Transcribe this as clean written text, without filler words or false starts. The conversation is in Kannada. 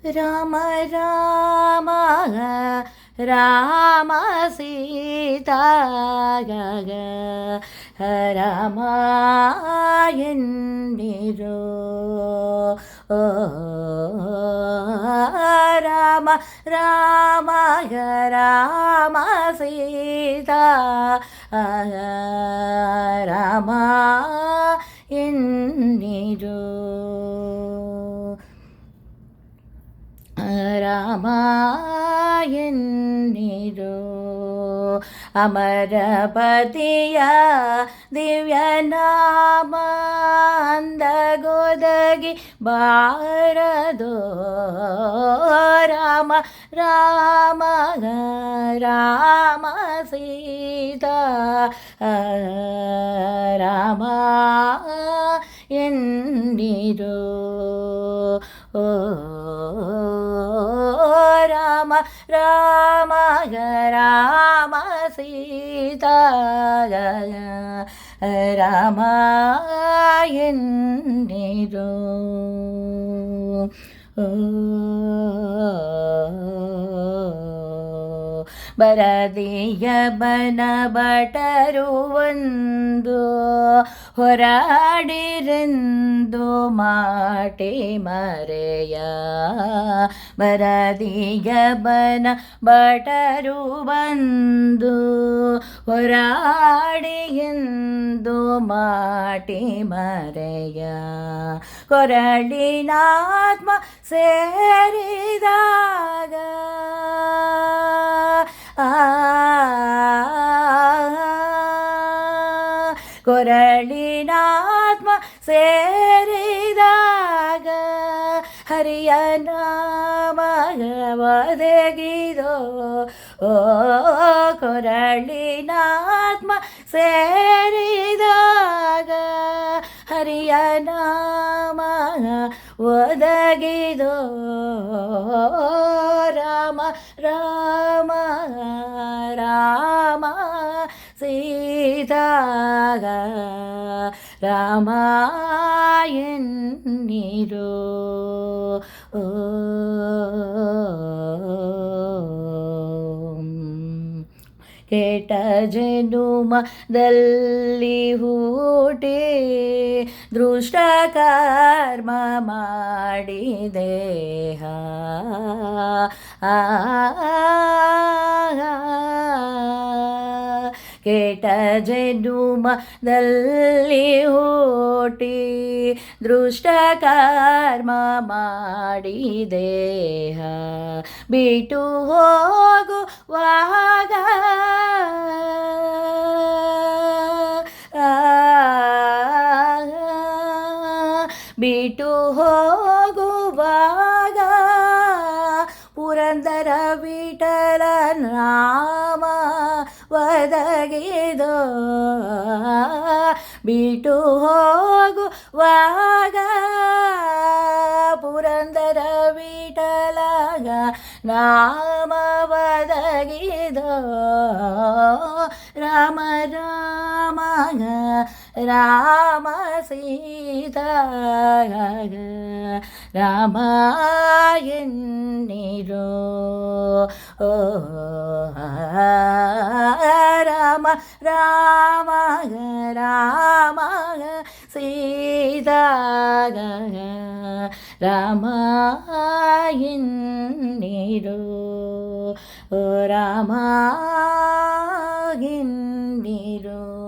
ರಾಮ ರಾಮ ರಾಮ ಸೀತಾ ರಾಮ ಎನ್ನಿರೋ ರಾಮ ರಾಮ ರಾಮ ಸೀತಾ ರಾಮ ಎನ್ನಿರೋ ರಾಮ ಎನ್ನಿರೋ ಅಮರಪತಿಯ ದಿವ್ಯನಾಮ ಅಂದಗೊದಗಿ ಬಾರದೋ ರಾಮ ರಾಮ ರಾಮ ಸೀತಾ ರಾಮ ಎನ್ನಿರೋ ರಾಮ ರಾಮ ರಾಮ ಸೀತಾ ರಾಮ ಎನ್ನಿರೋ ಬರದಿಯ ಬನ ಭಟರು ಒಂದು ಹೊರಾಡಿರೆಂದು ಮಾಟೆ ಮರೆಯ ಬರದಿಯ ಬನ ಭಟರು ಬಂದು ಹೊರಾಡಿ ಎಂದು ಮಾಟಿ ಮರೆಯ ಕೊರಳಿನಾತ್ಮ ಸೇರಿದಾಗ ಕೊರಳಿನಾತ್ಮ ಸೇರಿದಾಗ ಹರಿಯ ನಾಮ ಒದಗಿದೋ ಕೊರಳಿನಾತ್ಮ ಸೇರಿದಾಗ ಹರಿಯ ನಾಮ ಒದಗಿದೋ ರಾಮ ರಾಮ ರಾಮ ಸೀತಾ ರಾಮ ಎನ್ನಿರೋ ಕೆಟ್ಟ ಜನುಮದಲ್ಲಿ ಹೂಟಿ ದೃಷ್ಟ ಕರ್ಮ ಮಾಡಿದೇಹ ಕೆಟ್ಟ ಜನುಮದಲ್ಲಿ ಹೂಟಿ ದೃಷ್ಟ ಕರ್ಮ ಮಾಡಿದೇಹ ಬಿಟ್ಟು ಹೋಗುವಾಗ ಬಿಟ್ಟು ಹೋಗುವಾಗ ಪುರಂದರ ವಿಠಲ ನಾಮ ಒದಗಿದೋ ಬಿಟ್ಟು ಹೋಗುವಾಗ ಪುರಂದರ ವಿಠಲ ನಾಮ ಒದಗಿದೋ ರಾಮ ರಾಮ ರಾಮ ಸೀತಾ ರಾಮ ಎನ್ನಿರೋ ರಾಮ ರಾಮ ರಾಮ ಸೀತಾ ರಾಮ ಎನ್ನಿರೋ ರಾಮ ಎನ್ನಿರೋ